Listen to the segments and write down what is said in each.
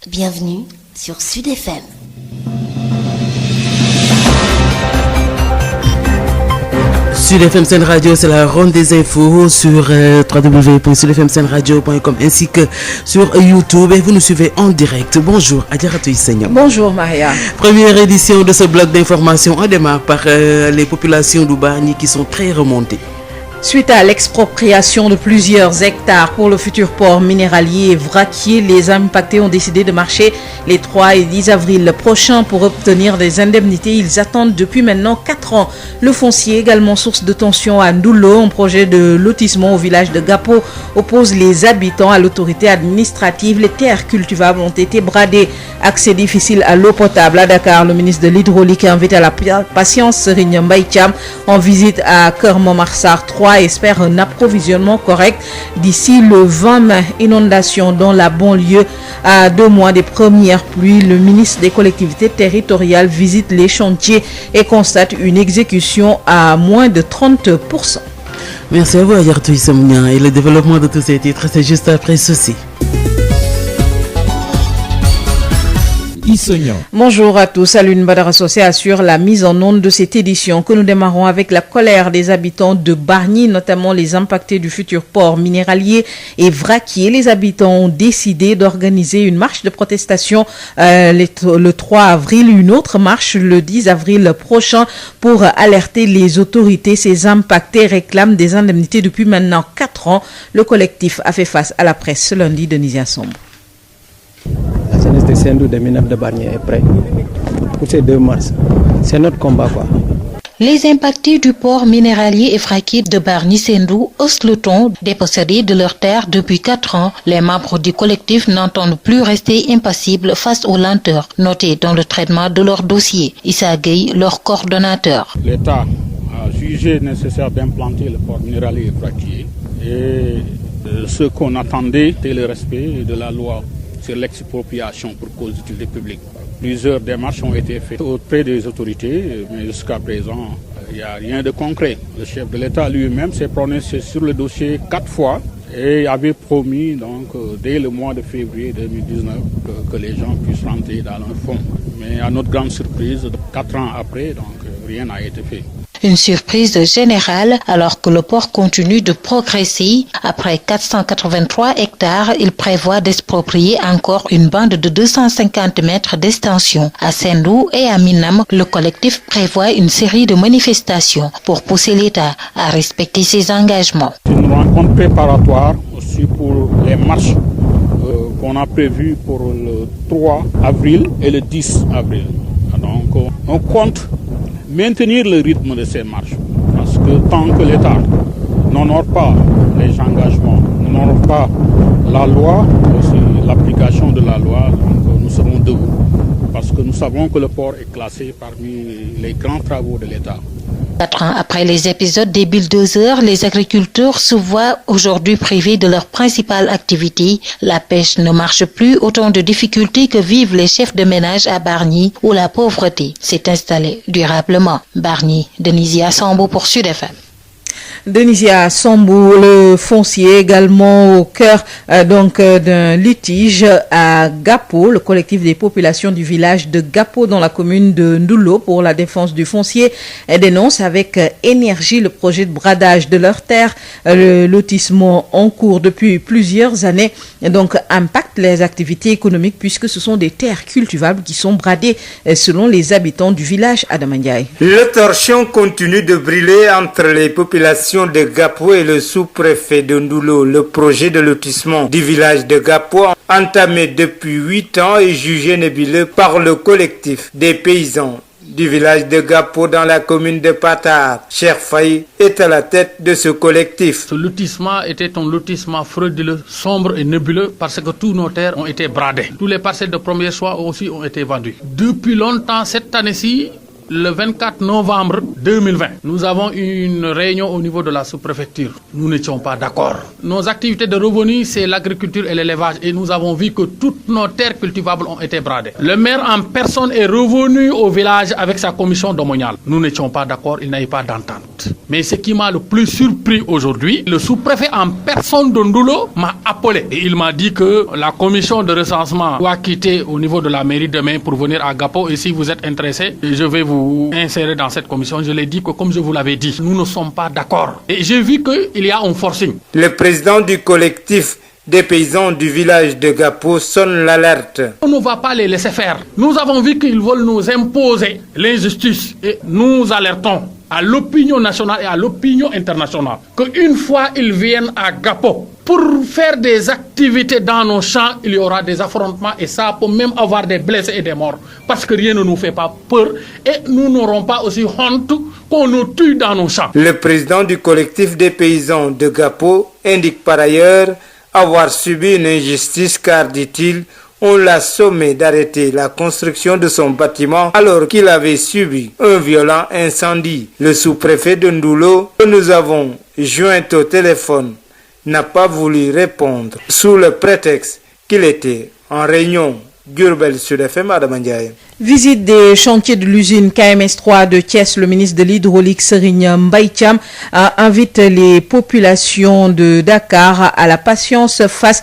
Bienvenue sur Sud FM. Sud FM Sen Radio, c'est la ronde des infos sur www.sudfmsenradio.com ainsi que sur YouTube et vous nous suivez en direct. Bonjour Adjaratou Seigneur. Bonjour Maria. Première édition de ce bloc d'information, on démarre par les populations du Bargny qui sont très remontées. Suite à l'expropriation de plusieurs hectares pour le futur port minéralier et vraquier, les impactés ont décidé de marcher les 3 et 10 avril prochains pour obtenir des indemnités. Ils attendent depuis maintenant 4 ans. Le foncier, également source de tension à Ndoulo, un projet de lotissement au village de Gapo, oppose les habitants à l'autorité administrative. Les terres cultivables ont été bradées. Accès difficile à l'eau potable. À Dakar, le ministre de l'Hydraulique invite à la patience Serigne Mbaye Thiam en visite à Keur Momar-Sarr 3 espère un approvisionnement correct d'ici le 20 mai. Inondation dans la banlieue à 2 mois des premières pluies. Le ministre des collectivités territoriales visite les chantiers et constate une exécution à moins de 30%. Merci à vous Adjaratou Seigneur et le développement de tous ces titres, c'est juste après ceci. Bonjour à tous, Alune Badara Associé assure la mise en onde de cette édition que nous démarrons avec la colère des habitants de Bargny, notamment les impactés du futur port minéralier et vraquier. Les habitants ont décidé d'organiser une marche de protestation le 3 avril, une autre marche le 10 avril prochain pour alerter les autorités. Ces impactés réclament des indemnités depuis maintenant 4 ans. Le collectif a fait face à la presse ce lundi. Denisia Sombo. La jeunesse de Sendou de Minaf de Bargny est prête pour ces 2 mars. C'est notre combat quoi. Les impactés du port minéralier et vraquier de Bargny-Sendou haussent le ton, dépossédés de leurs terres depuis 4 ans. Les membres du collectif n'entendent plus rester impassibles face aux lenteurs notées dans le traitement de leur dossier. Issa Gueye, leur coordonnateur. L'État a jugé nécessaire d'implanter le port minéralier et vraquier et ce qu'on attendait, c'était le respect de la loi sur l'expropriation pour cause d'utilité publique. Plusieurs démarches ont été faites auprès des autorités, mais jusqu'à présent, il n'y a rien de concret. Le chef de l'État lui-même s'est prononcé sur le dossier 4 fois et avait promis donc, dès le mois de février 2019 que les gens puissent rentrer dans leur fonds. Mais à notre grande surprise, 4 ans après, donc, rien n'a été fait. Une surprise générale alors que le port continue de progresser. Après 483 hectares, il prévoit d'exproprier encore une bande de 250 mètres d'extension. À Sendou et à Minam, le collectif prévoit une série de manifestations pour pousser l'État à respecter ses engagements. Une rencontre préparatoire aussi pour les marches qu'on a prévues pour le 3 avril et le 10 avril. Donc on compte maintenir le rythme de ces marches. Parce que tant que l'État n'honore pas les engagements, n'honore pas la loi, aussi l'application de la loi, donc nous serons debout. Parce que nous savons que le port est classé parmi les grands travaux de l'État. 4 ans après les épisodes des bulldozers, les agriculteurs se voient aujourd'hui privés de leur principale activité. La pêche ne marche plus, autant de difficultés que vivent les chefs de ménage à Bargny où la pauvreté s'est installée durablement. Bargny, Denisia Sambo pour Sud FM. Denisia Sambou, le foncier également au cœur d'un litige à Gapo. Le collectif des populations du village de Gapo dans la commune de Ndoulo pour la défense du foncier dénonce avec énergie le projet de bradage de leurs terres. Le lotissement en cours depuis plusieurs années donc impacte les activités économiques puisque ce sont des terres cultivables qui sont bradées selon les habitants du village Adamandiaï. Le torchon continue de brûler entre les populations de Gapo et le sous-préfet de Ndoulo. Le projet de lotissement du village de Gapo, entamé depuis 8 ans, est jugé nébuleux par le collectif des paysans du village de Gapo dans la commune de Patar. Cheikh Faye est à la tête de ce collectif. Ce lotissement était un lotissement frauduleux, sombre et nébuleux parce que tous nos terres ont été bradées. Tous les parcelles de premier choix aussi ont été vendues. Depuis longtemps, cette année-ci, le 24 novembre 2020, nous avons eu une réunion au niveau de la sous-préfecture. Nous n'étions pas d'accord. Nos activités de revenus, c'est l'agriculture et l'élevage. Et nous avons vu que toutes nos terres cultivables ont été bradées. Le maire en personne est revenu au village avec sa commission domaniale. Nous n'étions pas d'accord, il n'y avait pas d'entente. attentes. Mais ce qui m'a le plus surpris aujourd'hui, le sous-préfet en personne de Ndoulo m'a appelé et il m'a dit que la commission de recensement doit quitter au niveau de la mairie demain pour venir à Gapo et si vous êtes intéressé, je vais vous insérer dans cette commission. Je l'ai dit que comme je vous l'avais dit, nous ne sommes pas d'accord. Et j'ai vu qu'il y a un forcing. Le président du collectif des paysans du village de Gapo sonne l'alerte. On ne va pas les laisser faire. Nous avons vu qu'ils veulent nous imposer l'injustice et nous alertons à l'opinion nationale et à l'opinion internationale qu'une fois ils viennent à Gapo pour faire des activités dans nos champs, il y aura des affrontements et ça peut même avoir des blessés et des morts parce que rien ne nous fait pas peur et nous n'aurons pas aussi honte qu'on nous tue dans nos champs. Le président du collectif des paysans de Gapo indique par ailleurs avoir subi une injustice car, dit-il, on l'a sommé d'arrêter la construction de son bâtiment alors qu'il avait subi un violent incendie. Le sous-préfet de Ndoulo, que nous avons joint au téléphone, n'a pas voulu répondre sous le prétexte qu'il était en réunion. Diourbel Sud FM, Adama Ndiaye. Visite des chantiers de l'usine KMS3 de Thiès, le ministre de l'Hydraulique Serigne Mbaye Thiam invite les populations de Dakar à la patience face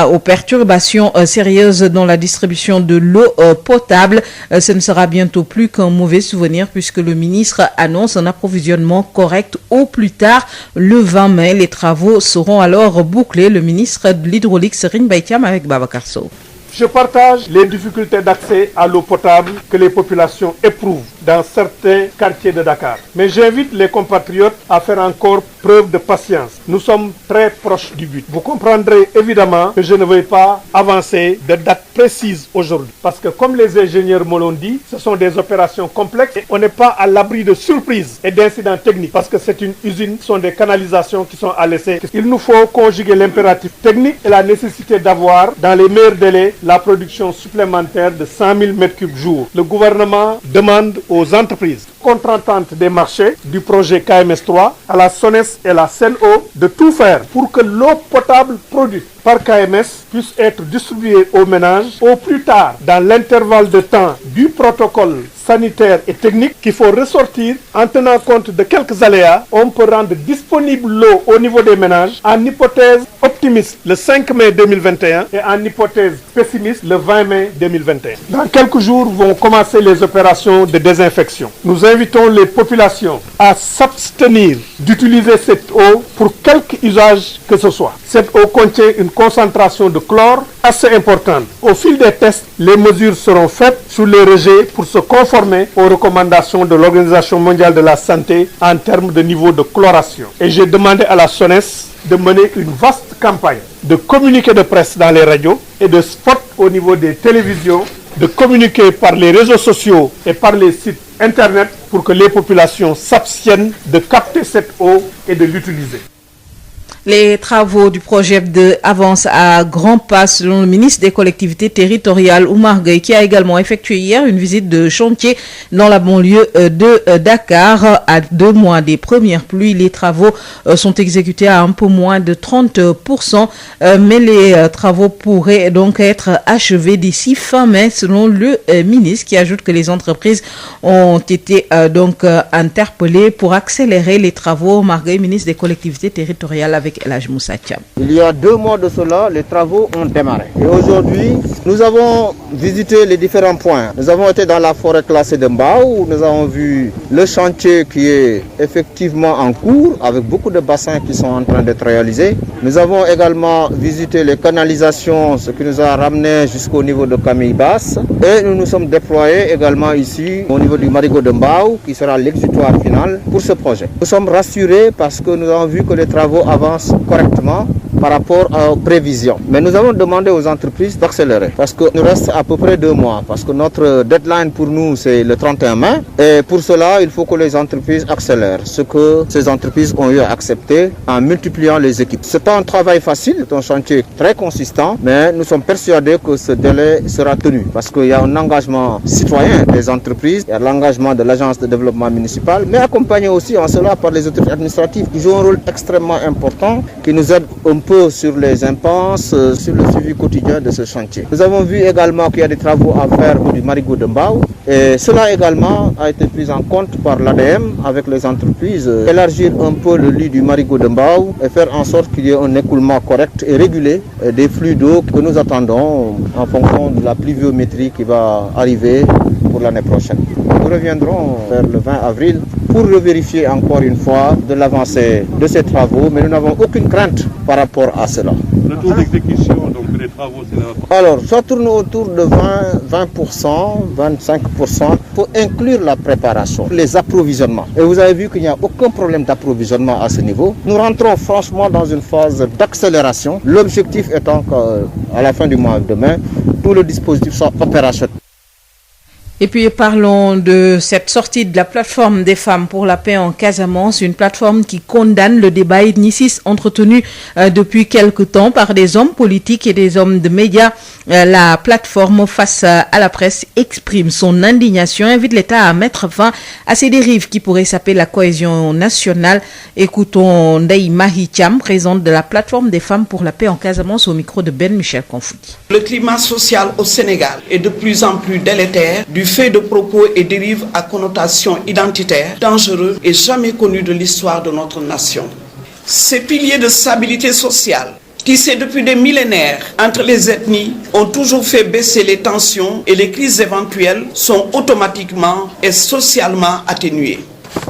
aux perturbations sérieuses dans la distribution de l'eau potable. Ce ne sera bientôt plus qu'un mauvais souvenir puisque le ministre annonce un approvisionnement correct au plus tard le 20 mai. Les travaux seront alors bouclés. Le ministre de l'Hydraulique Serigne Mbaye Thiam avec Babacar Sow. Je partage les difficultés d'accès à l'eau potable que les populations éprouvent dans certains quartiers de Dakar. Mais j'invite les compatriotes à faire encore preuve de patience. Nous sommes très proches du but. Vous comprendrez évidemment que je ne vais pas avancer de date précise aujourd'hui. Parce que comme les ingénieurs me l'ont dit, ce sont des opérations complexes et on n'est pas à l'abri de surprises et d'incidents techniques. Parce que c'est une usine, ce sont des canalisations qui sont à l'essai. Il nous faut conjuguer l'impératif technique et la nécessité d'avoir, dans les meilleurs délais, la production supplémentaire de 100 000 m3 jour. Le gouvernement demande aux entreprises contre-ententes des marchés du projet KMS3 à la SONES et la SEN'EAU de tout faire pour que l'eau potable produite par KMS puisse être distribuée aux ménages au plus tard dans l'intervalle de temps du protocole sanitaire et technique qu'il faut ressortir en tenant compte de quelques aléas. On peut rendre disponible l'eau au niveau des ménages en hypothèse optimiste le 5 mai 2021 et en hypothèse pessimiste le 20 mai 2021. Dans quelques jours vont commencer les opérations de désinfection. Nous invitons les populations à s'abstenir d'utiliser cette eau pour quelque usage que ce soit. Cette eau contient une concentration de chlore assez importante. Au fil des tests, les mesures seront faites sur les rejets pour se conformer aux recommandations de l'Organisation mondiale de la santé en termes de niveau de chloration. Et j'ai demandé à la SONES de mener une vaste campagne de communiqués de presse dans les radios et de spots au niveau des télévisions, de communiquer par les réseaux sociaux et par les sites internet pour que les populations s'abstiennent de capter cette eau et de l'utiliser. Les travaux du projet de avancent à grands pas selon le ministre des collectivités territoriales Oumar Gueye qui a également effectué hier une visite de chantier dans la banlieue de Dakar. À 2 mois des premières pluies, les travaux sont exécutés à un peu moins de 30%, mais les travaux pourraient donc être achevés d'ici fin mai selon le ministre qui ajoute que les entreprises ont été donc interpellées pour accélérer les travaux. Oumar Gueye, ministre des collectivités territoriales avec El Hadj Moussa Thiam. Il y a 2 mois de cela, les travaux ont démarré. Et aujourd'hui, nous avons visité les différents points. Nous avons été dans la forêt classée de Mbao, nous avons vu le chantier qui est effectivement en cours, avec beaucoup de bassins qui sont en train d'être réalisés. Nous avons également visité les canalisations, ce qui nous a ramené jusqu'au niveau de Camille Basse. Et nous nous sommes déployés également ici, au niveau du marigot de Mbao, qui sera l'exutoire final pour ce projet. Nous sommes rassurés parce que nous avons vu que les travaux avancent correctement par rapport aux prévisions. Mais nous avons demandé aux entreprises d'accélérer parce qu'il nous reste à peu près 2 mois parce que notre deadline pour nous c'est le 31 mai et pour cela il faut que les entreprises accélèrent, ce que ces entreprises ont eu à accepter en multipliant les équipes. C'est pas un travail facile, c'est un chantier très consistant, mais nous sommes persuadés que ce délai sera tenu parce qu'il y a un engagement citoyen des entreprises, il y a l'engagement de l'agence de développement municipal, mais accompagné aussi en cela par les autorités administratives qui jouent un rôle extrêmement important qui nous aide un peu peu sur les impenses, sur le suivi quotidien de ce chantier. Nous avons vu également qu'il y a des travaux à faire du marigot de Mbao et cela également a été pris en compte par l'ADM avec les entreprises. Élargir un peu le lit du marigot de Mbao et faire en sorte qu'il y ait un écoulement correct et régulé des flux d'eau que nous attendons en fonction de la pluviométrie qui va arriver pour l'année prochaine. Nous reviendrons vers le 20 avril pour revérifier encore une fois de l'avancée de ces travaux, mais nous n'avons aucune crainte par rapport à cela. Le taux d'exécution donc, des travaux, c'est Alors, ça tourne autour de 20%, 25%. Il faut inclure la préparation, les approvisionnements. Et vous avez vu qu'il n'y a aucun problème d'approvisionnement à ce niveau. Nous rentrons franchement dans une phase d'accélération. L'objectif étant qu'à la fin du mois de mai, tout le dispositif soit opérationnel. Et puis parlons de cette sortie de la plateforme des femmes pour la paix en Casamance, une plateforme qui condamne le débat ethniciste entretenu depuis quelque temps par des hommes politiques et des hommes de médias. La plateforme face à la presse exprime son indignation, invite l'État à mettre fin à ces dérives qui pourraient saper la cohésion nationale. Écoutons Ndeye Mahi Thiam, présidente de la plateforme des femmes pour la paix en Casamance, au micro de Ben Michel Konfoudi. Le climat social au Sénégal est de plus en plus délétère du fait de propos et dérives à connotation identitaire, dangereux et jamais connus de l'histoire de notre nation. Ces piliers de stabilité sociale, tissés depuis des millénaires entre les ethnies, ont toujours fait baisser les tensions et les crises éventuelles sont automatiquement et socialement atténuées.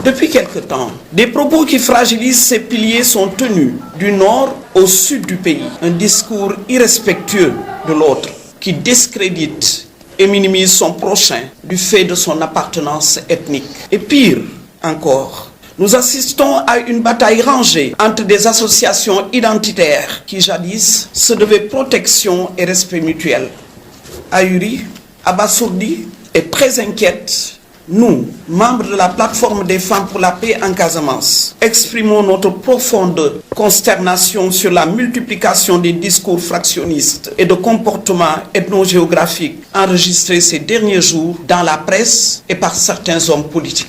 Depuis quelque temps, des propos qui fragilisent ces piliers sont tenus du nord au sud du pays. Un discours irrespectueux de l'autre qui discrédite et minimise son prochain du fait de son appartenance ethnique. Et pire encore, nous assistons à une bataille rangée entre des associations identitaires qui jadis se devaient protection et respect mutuel. Ahuris, abasourdis et très inquiètes, nous, membres de la plateforme des femmes pour la paix en Casamance, exprimons notre profonde consternation sur la multiplication des discours fractionnistes et de comportements ethnogéographiques enregistrés ces derniers jours dans la presse et par certains hommes politiques.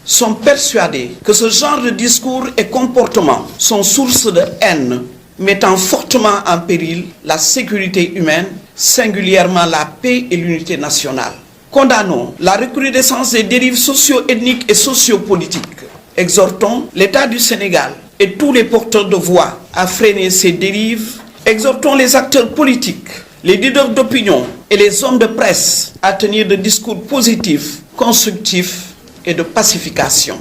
Sont persuadés que ce genre de discours et comportements sont source de haine, mettant fortement en péril la sécurité humaine, singulièrement la paix et l'unité nationale. Condamnons la recrudescence des dérives socio-ethniques et sociopolitiques. Exhortons l'État du Sénégal et tous les porteurs de voix à freiner ces dérives. Exhortons les acteurs politiques, les leaders d'opinion et les hommes de presse à tenir des discours positifs, constructifs et de pacification.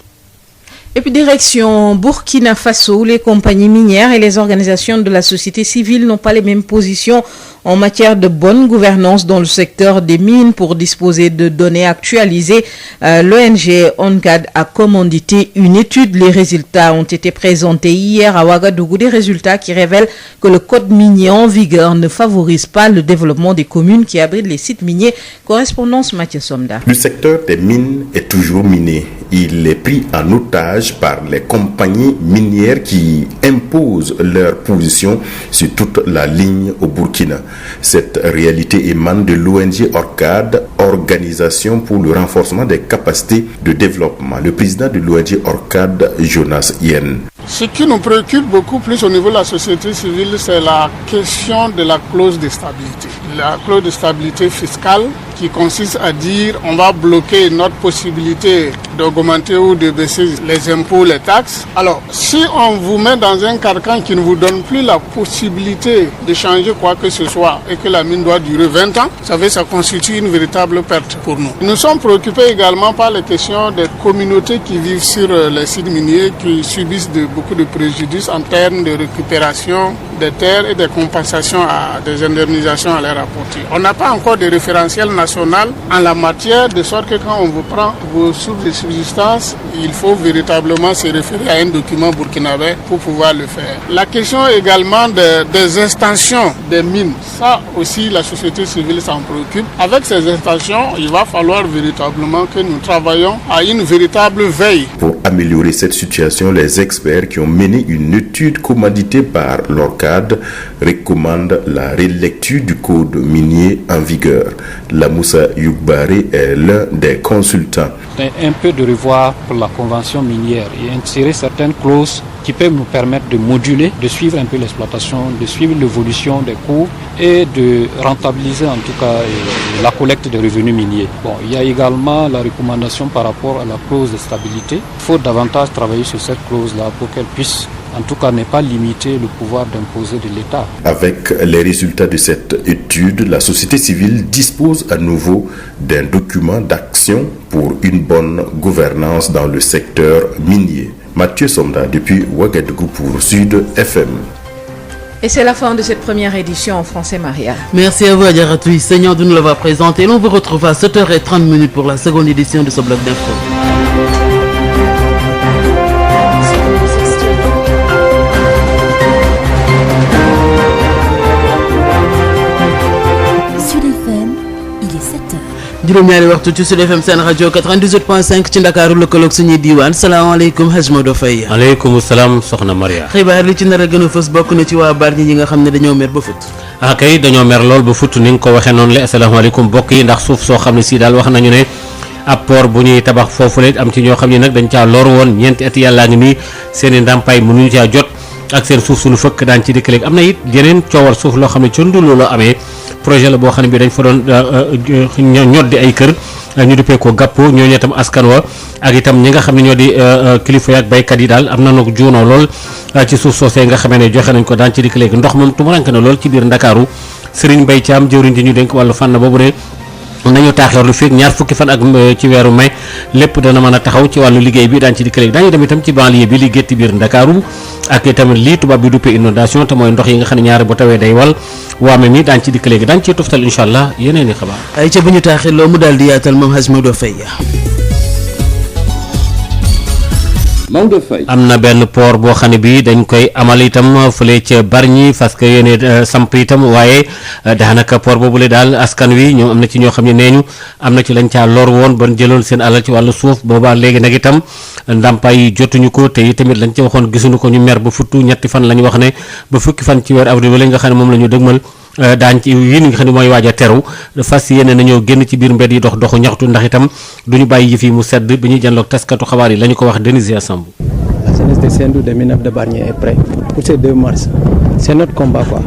Et puis direction Burkina Faso, où les compagnies minières et les organisations de la société civile n'ont pas les mêmes positions en matière de bonne gouvernance dans le secteur des mines. Pour disposer de données actualisées, l'ONG ONCAD a commandité une étude. Les résultats ont été présentés hier à Ouagadougou, des résultats qui révèlent que le code minier en vigueur ne favorise pas le développement des communes qui abritent les sites miniers. Correspondance Mathieu Somda. Le secteur des mines est toujours miné. Il est pris en otage par les compagnies minières qui imposent leur position sur toute la ligne au Burkina. Cette réalité émane de l'ONG ORCAD, Organisation pour le renforcement des capacités de développement. Le président de l'ONG ORCAD, Jonas Yen. Ce qui nous préoccupe beaucoup plus au niveau de la société civile, c'est la question de la clause de stabilité. La clause de stabilité fiscale qui consiste à dire on va bloquer notre possibilité d'augmenter ou de baisser les impôts, les taxes. Alors, si on vous met dans un carcan qui ne vous donne plus la possibilité de changer quoi que ce soit et que la mine doit durer 20 ans, vous savez, ça constitue une véritable perte pour nous. Nous sommes préoccupés également par les questions des communautés qui vivent sur les sites miniers, qui subissent beaucoup de préjudices en termes de récupération des terres et des compensations à des indemnisations à leur apporter. On n'a pas encore de référentiel national en la matière, de sorte que quand on vous prend vos sources de subsistance, il faut véritablement se référer à un document burkinabé pour pouvoir le faire. La question également des extensions des mines, ça aussi la société civile s'en préoccupe. Avec ces extensions, il va falloir véritablement que nous travaillions à une véritable veille. Pour améliorer cette situation, les experts qui ont mené une étude commanditée par l'ORCAD recommandent la relecture du code minier en vigueur. La Moussa Youkbari est l'un des consultants. Un peu de revoir pour la convention minière et insérer certaines clauses qui peuvent nous permettre de moduler, de suivre un peu l'exploitation, de suivre l'évolution des cours et de rentabiliser en tout cas la collecte de revenus miniers. Bon, il y a également la recommandation par rapport à la clause de stabilité. Il faut davantage travailler sur cette clause-là pour qu'elle puisse en tout cas n'est pas limiter le pouvoir d'imposer de l'État. Avec les résultats de cette étude, la société civile dispose à nouveau d'un document d'action pour une bonne gouvernance dans le secteur minier. Mathieu Somda depuis Ouagadougou pour Sud FM. Et c'est la fin de cette première édition en français, Maria. Merci à vous, Adjaratou Seigneur, de nous l'avoir présenté. L'on vous retrouve à 7h30 pour la seconde édition de ce bloc d'info. juróom-ñaari waxtu ci Sud FM seen rajo 98.5 ci Ndakaaru lëkkaloog suñuy diiwaan salaamaaleykum Hadj Modou Faye. aleykum salaam soxna Maria. xibaar li ci nar a gën a fës bokk na ci waa Bargny yi nga xam ne dañoo mer ba fut. kay dañoo mer lool ba fut ni nga ko waxee noonu la asalaamaaleykum mbokk yi ndax suuf soo xam ne si daal wax nañu ne ab port bu ñuy tabax foofu la am ci ñoo xam ne nag dañ caa lor woon ñeenti at yàllaa ngi nii seen i ndàmpaay mënuñu caa jot ak seen suuf suñu fëkk daan ci dikk léegi am na it yeneen coowal suuf loo xam ne ca Ndoulo la amee projet la boo xam ne bi dañ fa doon ñoddi ay kër ñu duppee ko gàppo ñooñu itam askan wa ak itam ñi nga xam ne ñoo di kilifa ak baykat yi daal am na nag juunoo lool ci suuf soosee nga xamee ne joxe nañ ko daan ci dikk léegi ndox moom tumuranke na lool ci biir Ndakaaru Serigne Mbaye Thiam jëwriñ ji ñu dénk wàllu fànn boobu ne nañu taaxeer lu fekk ñaar fukki fan ak ci weeru mai lépp dana mën a taxaw ci wàllu liggéey bi daan ci dikk léegi daañu dem itam ci banlieue bi li gétti biir Ndakaaru ak itam lii tubaab bi duppee inondation te mooy ndox yi nga xam ne ñaari bu tawee day wal waame mi daan ci dikk léegi daañu ciy tuftal incha allah yeneen i xabaar ay ca bu ñu taaxee loo mu daal di yaatal moom Hadj Modou Faye. am na benn port boo xam ne bi dañ koy amal itam fële ca Bargny parce que yéene samp itam waaye daanaka port boobule daal askan wi ñoom am na ci ñoo xam ne nee ñu am na ci lañ caa lor woon ban jëloon seen alal ci wàllu suuf boobaa léegi nag itam ndàmpaay yi jotuñu ko te itamit lañ ci waxoon gisuñu ko ñu mer ba futtu ñetti fan la ñu wax ne ba fukki fan ci weer avril ba nga xam ne moom la ñu dëgmal daañ ci yéen nga xam ne mooy waaj a teru fas yéene nañoo génn ci biir mbedd yi doxu ñaxtu ndax itam duñu bàyyi yëf yi mu sedd bi ñuy janloog taskatu xabaar yi la ñu ko wax Denisia Samb. La jeunesse de Sendou de Minaf de Bargny est prête pour ces 2 mars. C'est notre combat quoi.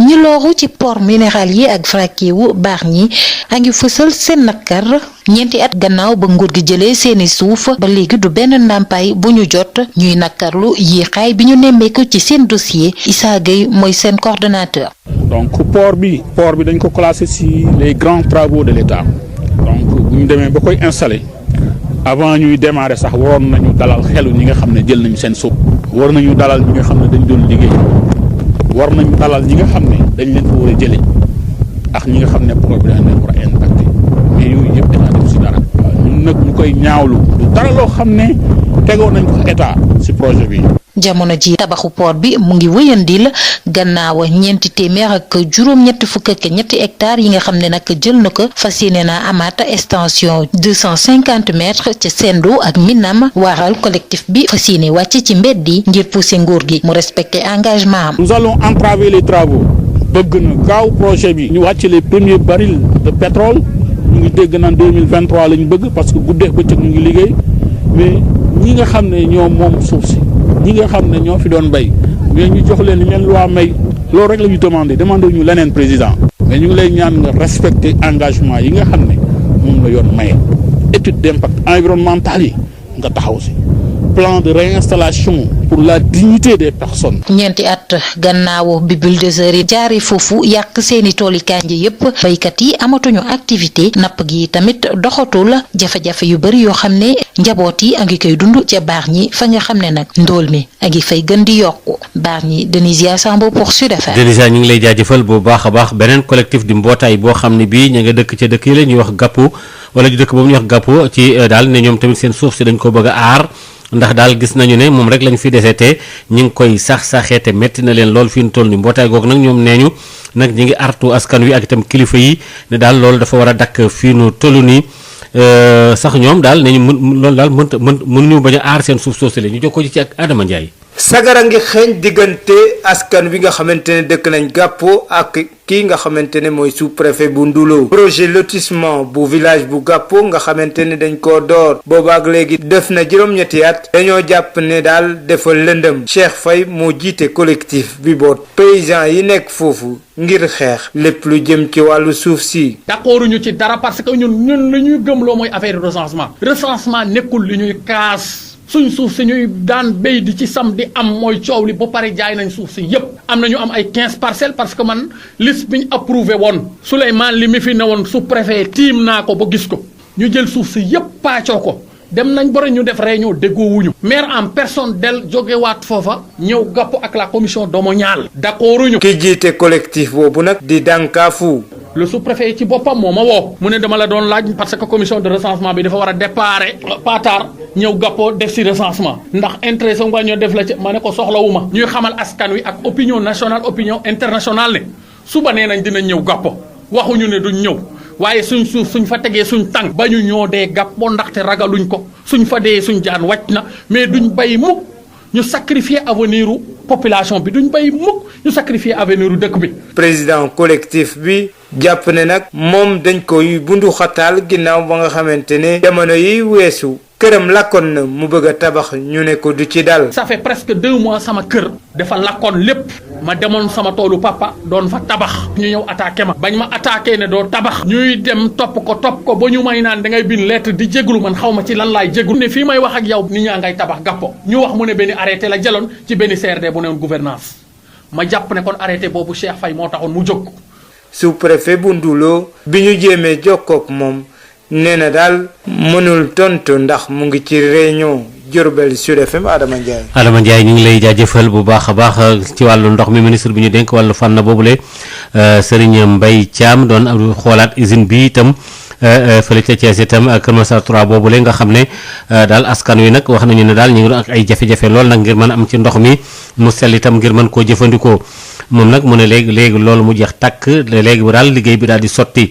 ñi looru ci port minéralier ak vraquier wu Bargny a ngi fësal seen nakar ñeenti at gannaaw ba nguur gi jëlee seeni suuf ba léegi du benn ndàmpaay bu ñu jot ñuy nakarlu yéexaay bi ñu nemmeeku ci seen dossier Issa Gueye mooy seen coordonnateur. donc port bi dañ ko classé ci les grands travaux de l'État donc bu ñu demee ba koy installé avant ñuy démarrer sax waroon nañu dalal xelu ñi nga xam ne jël nañu seen suuf war nañu dalal ñi nga xam ne dañ doon liggéey war nañu dalal ñi nga xam ne dañ leen ko war a jëlee ak ñi nga xam ne port bi dañ leen war a impacté mais yooyu yëpp état def ci dara ñun nag ñu koy ñaawlu du dara loo xam ne tegoon nañ ko état ci projet bi. jamono ji tabaxu port bi mu ngi wëyandil gannaaw ñeenti téeméer ak juróom-ñetti fukk ak ñetti hectares yi nga xam ne nag jël na ko fas yéene na amaat extension 250 mètres ca Sendou ak Minam waral collectif bi fas yéene wàcc ci mbedd yi ngir pousser nguur gi mu respecter engagement am. nous allons entraver les travaux bëgg na gaaw projet bi ñu wàcc les premiers barils de pétrole ñu ngi dégg naan 2023 la ñu bëgg parce que guddee bëccëg ñu ngi liggéey mais ñi nga xam ne ñoo moom suuf si. ñi nga xam ne ñoo fi doon bay mais ñu jox leen li leen loi may loolu rek la ñu demandé ñu leneen président mais ñu ngi lay ñaan nga respecter engagement yi nga xam ne moom la yoon maye étude d'impact environnemental yi nga taxaw si plan de réinstallation pour la dignité des personnes. ñeenti at gannaaw bi bulldozer yi jaaree foofu yàq seeni tooli kànja yépp baykat yi amatuñu activité napp gi tamit doxatul jafe-jafe yu bari yoo xam ne njaboot yi a ngi koy dund ca Bargny fa nga xam ne nag ndóol mi a ngi fay gën di yokku Bargny Denisia Sambo pour Sud FM. Denisia ñu ngi lay jaajëfal bu baax a baax beneen collectif di mbootaay boo xam ne bii ña nga dëkk ca dëkk yi la ñuy wax gàppu wala ñu dëkk boobu ñuy wax gàppu ci daal ne ñoom tamit seen suuf si dañ ko bëgg a aar. ndax daal gis nañu ne moom rek lañ fi desee te ñi ngi koy sax-saxee te métti na leen lool fi ñu toll ni mbootaay googu nag ñoom nee ñu nag ñi ngi artu askan wi ak itam kilifa yi ne daal loolu dafa war a dakk fii nu toll nii sax ñoom daal ne ñu loolu daal mënuñu bañ a aar seen suuf soosu la ñu jokkoo ci ak Adama Ndiaye. sagara ngi xeeñ diggante askan wi nga xamante ne dëkk nañ Gappo ak kii nga xamante ne mooy sous-préfet bu Ndulo. projet lotissement bu village bu Gappo nga xamante ne dañ koo door boobaak léegi def na juróom-ñetti at dañoo jàpp ne daal dafa lëndëm. Cheikh Faye moo jiite collectif bi boot paysans yi nekk foofu ngir xeex lépp lu jëm ci wàllu suuf si. d'accorduñu ci dara parce que ñun li ñuy gëmloo mooy affaire recensement nekkul li ñuy kaas. suñ suuf si ñuy daan béy di ci sam di am mooy coow li ba pare jaay nañ suuf si yépp am na ñu am ay 15 parcelles parce que man liste bi ñu approuvé woon Souleymane li mi fi ne woon sous-préfet tiim naa ko ba gis ko ñu jël suuf si yépp paacoo ko dem nañ bari ñu def réunion déggoowuñu maire en personne del jógewaat foofa ñëw Gappo ak la commission domaniale d'accorduñu. ki jiite collectif boobu nag di dànkaafu. le sous-préfet ci boppam moo ma woo mu ne dama la doon laaj parce que commission de recensement bi dafa war a déparé Patar ñëw Gappo def ci recensement ndax intérêt sa nga ñoo def la ci ma ne ko soxlawuma ñuy xamal askan wi ak opinion nationale opinion internationale ne suba nee nañ dinañ ñëw Gappo waxuñu ne duñ ñëw waaye suñ suuf suñ fa tegee suñ tànk ba ñu ñoo dee Gappo ndaxte ragaluñ ko suñ fa dee suñ jaan wàcc na mais duñ bay mukk ñu sacrifier avenir u population bi duñ bay mukk ñu sacrifier avenir u dëkk bi. président collectif bi jàpp ne nag moom dañ koy bundu xataal ginnaaw ba nga xamante ne jamono yi weesu këram lakkoon na mu bëgg a tabax ñu ne ko du ci dal. ça fait presque 2 mois sama kër dafa lakkoon lépp ma demoon sama toolu papa doon fa tabax ñu ñëw attaqué ma bañ ma attaqué ne doo tabax ñuy dem topp ko ba ñu may naan da ngay bind lettre di jéglu man xaw ma ci lan laay jéglu ne fii may wax ak yow nit ñaa ngay tabax Gappo ñu wax mu ne benn arrêté la jëloon ci benn CRD bu newoon gouvernance ma jàpp ne kon arrêté boobu Cheikh Faye moo taxoon mu jóg. sous-préfet bu Ndulo bi ñu jéemee jokkook moom nee na daal mënul tontu ndax mu ngi ci réunion. Diourbel Sud FM Adama Ndiaye. Adama Ndiaye ñu ngi lay jaajëfal bu baax a baax ci wàllu ndox mi ministre bi ñu dénk wàllu fànn boobule Serigne Mbaye Thiam doon xoolaat usine bi itam fële ca Thiès itam Kër Massar 3 boobule nga xam ne daal askan wi nag wax nañu ne daal ñu ngi doon ak ay jafe-jafe lool nag ngir mën a am ci ndox mi mu sell itam ngir mën koo jëfandikoo moom nag mu ne léegi loolu mu jeex tàkk léegi bu daal liggéey bi daal di sotti.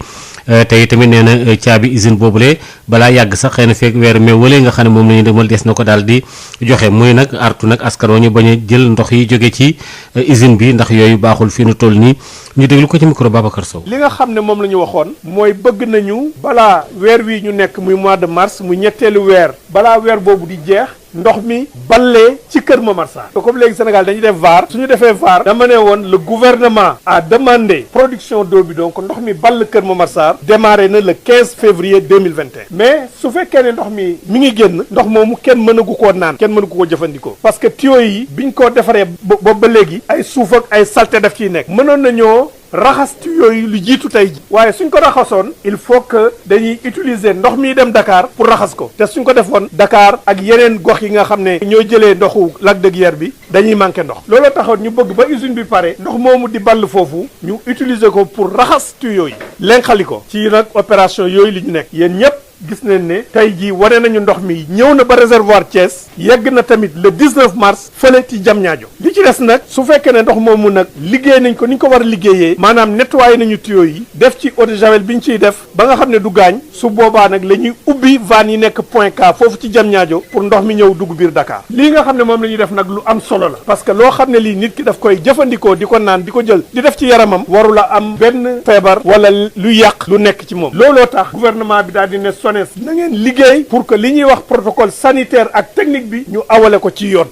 tey tamit nee na caabi usine boobule balaa yàgg sax xëy na fekk weer mais wala nga xam ne moom la ñu demal des na ko daal di joxe muy nag artu nag askan wa ñu bañ a jël ndox yi jóge ci usine bi ndax yooyu baaxul fi nu toll nii ñu déglu ko ci micro Babacar Sow. li nga xam ne moom la ñu waxoon mooy bëgg nañu balaa weer wi ñu nekk muy mois de mars muy ñetteelu weer balaa weer boobu di jeex ndox mi ballee ci Kër Momar Sarr te comme léegi Sénégal dañuy def VAR suñu defee VAR dama ne woon le gouvernement a demandé production d'eau bi donc ndox mi ball Kër Momar Sarr démarré na le 15 février 2021 mais su fekkee ne ndox mi ngi génn ndox moomu kenn mënagu koo naan kenn mënagu koo jëfandikoo parce que tuyaux yi biñ ko defaree boobu ba léegi ay suuf ak ay saleté daf ciy nekk mënoon nañoo raxas yooyu lu jiitu tey ji waaye suñ ko raxasoon il faut que dañuy utiliser ndox mi dem Dakar pour raxas ko te suñ ko defoon Dakar ak yeneen gox yi nga xam ne ñoo jëlee ndoxu lac de Guiers bi dañuy manqué ndox looloo taxoon ñu bëgg ba usine bi pare ndox moomu di ball foofu ñu utiliser ko pour raxas tuyaux yi lenqali ko ci nag opération yooyu li ñu nekk yéen ñëpp gis nañ ne tey jii wane nañu ndox mi ñëw na ba réservoir Thiès yegg na tamit le 19 mars fële ci Diamniadio li ci des nag su fekkee ne ndox moomu nag liggéey nañ ko ni ñu ko war a liggéeyee maanaam nettoyé nañu tuyaux yi def ci eau de javel bi ñu ciy def ba nga xam ne du gaañ su boobaa nag la ñuy ubbi vannes yi nekk Point K foofu ci Diamniadio pour ndox mi ñëw dugg biir Dakar lii nga xam ne moom la ñuy def nag lu am solo la parce que loo xam ne lii nit ki daf koy jëfandikoo di ko naan di ko jël di def ci yaramam warula am benn feebar wala lu yàq lu nekk ci moom looloo tax gouvernement bi daal di ne SONES na ngeen liggéey pour que li ñuy wax protocole sanitaire ak technique bi ñu awale ko ci yoon.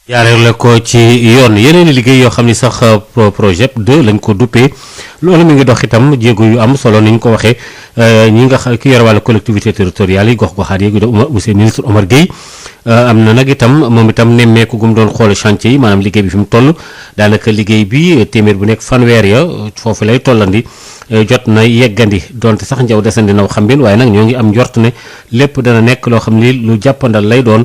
jaaree la ko ci yoon yeneen i liggéey yoo xam ni sax projet 2 lañ ko duppee loolu mi ngi dox itam jéego yu am solo ni ñu ko waxee ñi nga xam ki yor wàllu collectivité territoriale yi gox-goxaat yi monsieur ministre Omar Gueye am na nag itam moom itam nemmeeku gum doon xool chantier yi maanaam liggéey bi fi mu toll daanaka liggéey bi téeméer bu nekk fanweer ya foofu lay tollandi jot na yeggandi donte sax njaw desandi naw xambin waaye nag ñoo ngi am njort ne lépp dana nekk loo xam ni lu jàppandal lay doon.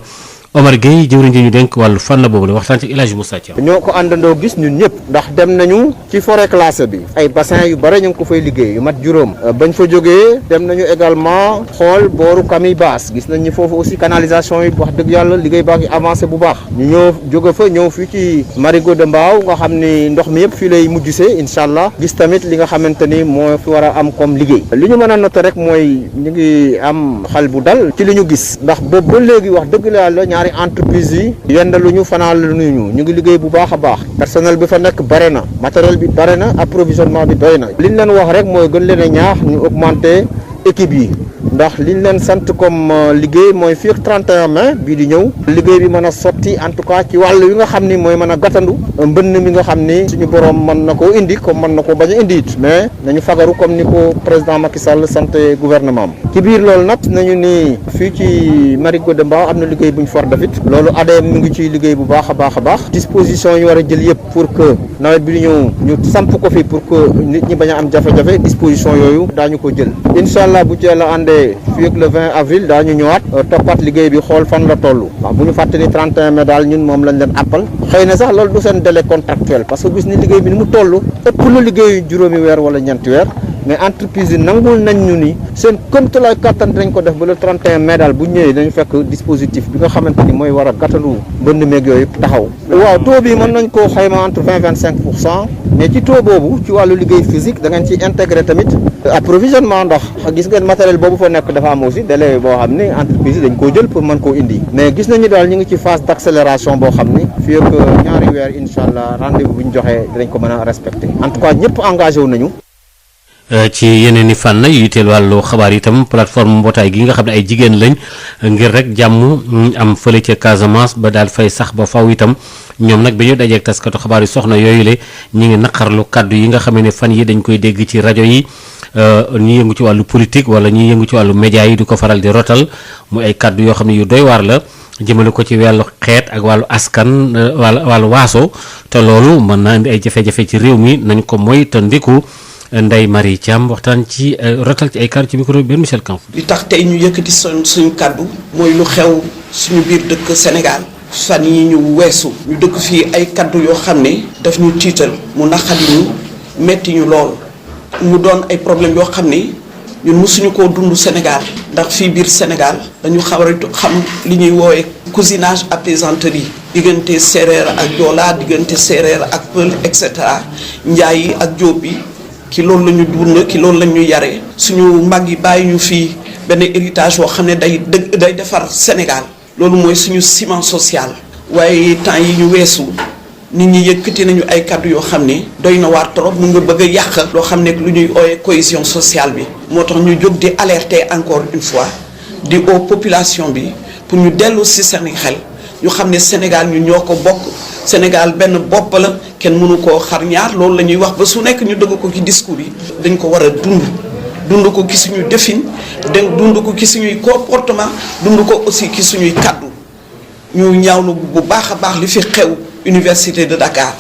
Omar Gueye jëwriñ ji ñu dénk wàllu fànn boobu la waxtaan ci El Hadj Moussa Thiam. ñoo ko àndandoo gis ñun ñëpp ndax dem nañu ci forêt classée bi ay bassin yu bare ñu ngi ko fay liggéey yu mat juróom bañ fa jógee dem nañu également xool booru Camille Basse gis nañ ni foofu aussi canalisation yi wax dëgg yàlla liggéey baa ngi avancé bu baax ñu ñëw jóge fa ñëw fii ci Marigot de Mbao nga xam ni ndox mi yëpp fii lay mujjusee incha allah gis tamit li nga xamante ni moo fi war a am comme liggéey li ñu mën a noter rek mooy ñu ngi am xal bu dal ci li ñu gis ndax boobu ba léegi wax dëgg yàlla ñaari entreprise yi yendaluñu fanaaluñu ñu ngi liggéey bu baax a baax personnel bi fa nekk bare na matériel bi bare na approvisionnement bi doy na li ñu leen wax rek mooy gën leen a ñaax ñu augmenter équipe yi ndax li ñu leen sant comme liggéey mooy fii 31 mai bii di ñëw liggéey bi mën a sotti en tout cas ci wàll yi nga xam ni mooy mën a gàttandu mbënn mi nga xam ni suñu borom mën na koo indi comme mën na ko bañ a indi it mais nañu fagaru comme ni ko président Macky Sall sant gouvernement am ci biir loolu nag nañu ni fii ci Marigot de Mbao am na liggéey bu ñu for def it loolu ADM mi ngi ciy liggéey bu baax a baax a baax disposition yi war a jël yëpp pour que nawet bi di ñëw ñu samp ko fi pour que nit ñi bañ a am jafe-jafe disposition yooyu daañu ko jël incha allah bu ci yàlla àndee fii ak le 20 avril daañu ñëwaat toppat liggéey bi xool fan la toll waaw bu ñu fàtte ni 31 mai daal ñun moom lañ leen appal xëy na sax loolu du seen délai contractuel parce que gis ni liggéey bi ni mu toll ëpp na liggéeyu juróomi weer wala ñeenti weer mais entreprise yi nangul nañ ñu ni seen këmtalaay kàttan dañ ko def ba le 31 mai daal bu ñëwee dañu fekk dispositif bi nga xamante ni mooy war a gàttandu mbënd meeg yooyu taxaw waaw taux bi mën nañ koo xayma entre 20-25% mais ci taux boobu ci wàllu liggéey physique da ngeen ci intégré tamit approvisionnement ndax gis ngeen matériel boobu fa nekk dafa am aussi délai boo xam ni entreprise yi dañ koo jël pour mën koo indi mais gis nañu daal ñu ngi ci phase d'accélération boo xam ni fii ak ñaari weer incha allah rendez-vous bu ñu joxee dinañ ko mën a respecté en tout cas ñëpp engagé wu nañu. ci yeneen i fànn yu yitteel wàllu xabaar itam plateforme mbootaay gi nga xam ne ay jigéen lañ ngir rek jàmm am fële ca Casamance ba daal fay sax ba faw itam ñoom nag bi ñu dajeek taskatu xabaar yi soxna yooyu le ñi ngi naqarlu kàddu yi nga xam ne fan yi dañ koy dégg ci rajo yi ñi yëngu ci wàllu politique wala ñi yëngu ci wàllu média yi di ko faral di rotal muy ay kàddu yoo xam ne yu doy waar la jëmale ko ci wàllu xeet ak wàllu askan wàllu waaso te loolu mën naa indi ay jafe-jafe ci réew mi nañ ko moy te ndiku Ndeye Marie Thiam waxtaan ci rotal ci ay kàddu ci micro bi Michel Kanf. li tax tey ñu yëkkati suñu kàddu mooy lu xew suñu biir dëkk Sénégal fan yi ñu weesu ñu dëkk fii ay kàddu yoo xam ne daf ñu tiital mu naqari ñu metti ñu lool mu doon ay problème yoo xam ne ñun mësuñu koo dund Sénégal ndax fii biir Sénégal dañu xaw a xam li ñuy woowee cousinage à plaisanterie diggante séeréer ak joola diggante séeréer ak pël et cetera njaay yi ak jóob yi ki loolu la ñu dund ki loolu la ñu yare suñu mag yi bàyyi ñu fii benn héritage boo xam ne day defar Sénégal loolu mooy suñu ciment social waaye temps yi ñu weesu nit ñi yëkkati nañu ay kàddu yoo xam ne doy na waar trop mu nga bëgg a yàq loo xam ne lu ñuy ooyee cohésion sociale bi moo tax ñu jóg di alerter encore une fois di aux population bi pour ñu dellu si seen xel ñu xam ne Sénégal ñu ñoo ko bokk Sénégal benn bopp la kenn mënu koo xar ñaar loolu la ñuy wax ba su nekk ñu dëgg ko ci discours yi dañ ko war a dund ko ci suñu defin dund ko ci suñuy comportement dund ko aussi ci suñuy kàddu ñu ñaawlu bu baax a baax li fi xew Université de Dakar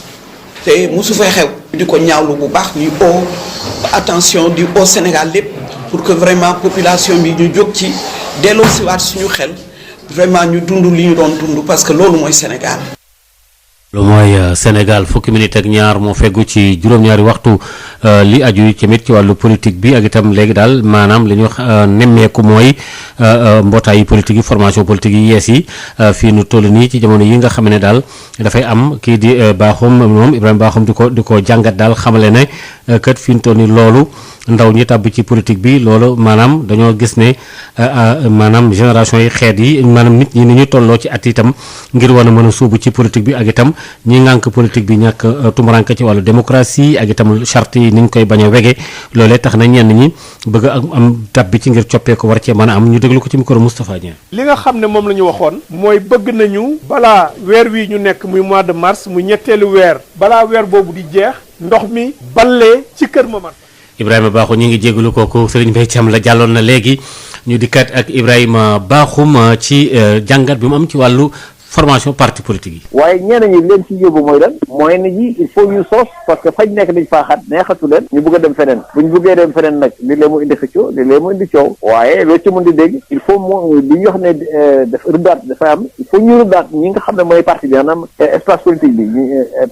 te mosu fay xew di ko ñaawlu bu baax ñuy oo attention di au Sénégal lépp pour que vraiment population bi ñu jóg ci delloo siwaat suñu xel vraiment ñu dund li ñu doon dund parce que loolu mooy Sénégal. lu mooy Sénégal fukki minute ak ñaar moo feggu ci juróom-ñaari waxtu li aju tamit ci wàllu politique bi ak itam léegi daal maanaam li ñu wax nemmeeku mooy mbootaayu politique yi formation politique yi yees yi fii nu toll nii ci jamono yi nga xam ne daal dafay am kii di Bakhoum moom Ibrahima Bakhoum di ko jàngat daal xamale ne kat fii nu toll nii loolu ndaw ñi tàbb ci politique bi loolu maanaam dañoo gis ne maanaam génération yi xeet yi maanaam nit ñi ni ñu tolloo ci at itam ngir war a mën a suubu ci politique bi ak itam ñi ngànk politique bi ñàkk tumuranke ci wàllu démocratie ak itam charte yi ni ñu koy bañ a wege loolee tax na ñenn ñi bëgg a am tab bi ci ngir coppee ko war cee mën a am ñu déglu ko ci micro Moustapha Dieng. li nga xam ne moom la ñu waxoon mooy bëgg nañu balaa weer wi ñu nekk muy mois de mars muy ñetteelu weer balaa weer boobu di jeex ndox mi ballee ci Kër Momar. Ibrahima Bakhoum ñu ngi jégalu kooku Serigne Mbaye Thiam la jàlloon na léegi ñu dikkaat ak Ibrahima Bakhoum ci jàngat bi mu am ci wàllu formation parti politique yi. waaye ñenn ñi leen ci yóbbu mooy lan mooy ne ji il faut ñu sos parce que fañ nekk dañ faa xat neexatu leen ñu bëgg a dem feneen bu ñu bëggee dem feneen nag li lee mu indi xëccoo li lee mu indi coow waaye loo ci mën di dégg il faut mu li ñu wax ne dafa rëddaat dafa am il faut ñu rëddaat ñi nga xam ne mooy parti bi maanaam espace politique bi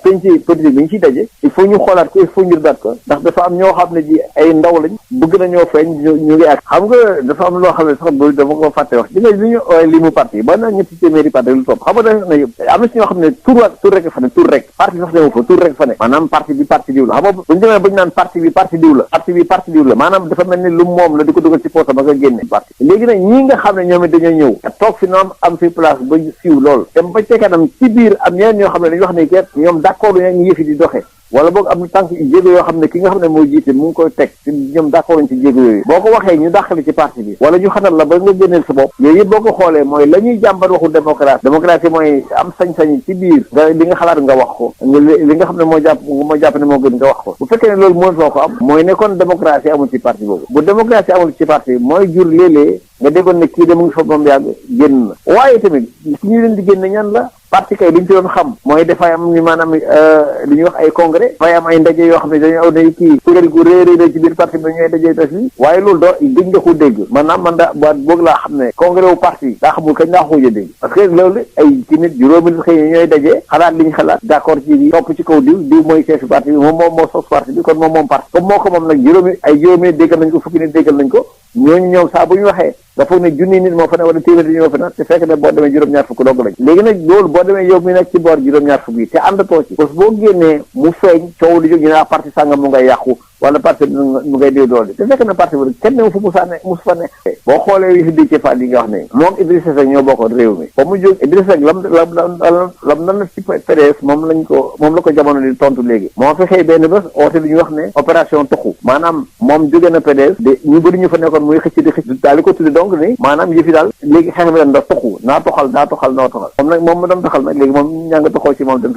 penc politique bi ñu ciy daje il faut ñu xoolaat ko il faut ñu rëddaat ko ndax dafa am ñoo xam ne ji ay ndaw lañ bëgg nañoo feeñ ñu ngi ak xam nga dafa am loo xam ne sax bu dama ko fàtte wax di nga li ñu li mu parti ba na ñetti téeméeri parti lu topp xam nga am na si ñoo xam ne tur rek fa ne tur rek parti sax demu fa tur rek fa ne maanaam parti bi parti diw la xam nga bu ñu demee ba ñu naan parti bi parti diw la maanaam dafa mel ni lu moom la di ko dugal ci poosam ba nga génne parti léegi nag ñii nga xam ne ñoom it dañoo ñëw toog fi noom am fi place ba siiw lool dem ba ci kanam ci biir am ñeneen ñoo xam ne dañu wax ne ket ñoom d'accord ñu yëfi di doxee wala boog am na tànk jéego yoo xam ne ki nga xam ne moo jiite mu ngi koy teg ci ñoom d'accord ci jéego yooyu boo ko waxee ñu dàqali ci parti bi wala ñu xatal la ba nga génneel sa bopp yooyu yëpp boo ko xoolee mooy la ñuy jàmbat waxu démocratie mooy am sañ-sañ ci biir nga li nga xalaat nga wax ko li nga xam ne moo jàpp ne moo gën nga wax ko bu fekkee ne loolu mënatoo ko am mooy ne kon démocratie amul ci parti boobu bu démocratie amul ci parti mooy jur léeg-léeg nga déggoon ne kii de mu ngi fa moom yàgg génn na waaye tamit ci ñu leen di génne ñan la parti kay li ñu ci doon xam mooy dafay am ni maanaam li ñuy wax ay congrès dafay am ay ndaje yoo xam ne dañu aw ne kii kuréel gu réeréy la ci biir parti bi ñooy dajee tas bi waaye loolu doo gëj nga ko dégg maanaam man da boog laa xam ne congrès wu parti daa xamul kañ laa xuuja dégg parce que loolu ay ci nit juróomi nit xëy na ñooy dajee xalaat li ñu xalaat d'accord ci bi topp ci kaw diw mooy chef parti bi moom moo sos parti bi kon moom parti comme moo ko moom nag juróomi déggal nañ ko fukki nit déggal nañ ko ñooñu ñoom saa bu ñu waxee dafa ne junni nit moo fa ne wala téeméeri nit moo fa ne te fekk ne boo demee juróom-ñaar fukk dong lañ léegi nag loolu boo demee yow mi nekk ci boor juróom-ñaar fukk yi te àndatoo ci parce que boo génnee mu feeñ coow li jóg ñu ne parti sàngam mu ngay yàqu wala parti mu ngay déw doole te fekk na parti bi kenn ne fu musa ne boo xoolee yi fi di ci faat yi nga wax ne moom Idrissa Seck ñoo bokkoon réew mi ba mu jóg Idrissa Seck lam nan ci PDS moom la ko jamono di tontu léegi moo fexee benn bés oote li ñu wax ne opération toxu maanaam moom jóge na PDS de ñu bëri ñu fa nekkoon muy xëcc di xëcc daal di ko tuddi donc ni maanaam yëfi daal léegi xeex mi leen da toxu naa toxal noo toxal moom nag moom ma doon toxal nag léegi moom ñaa nga toxoo ci moom dem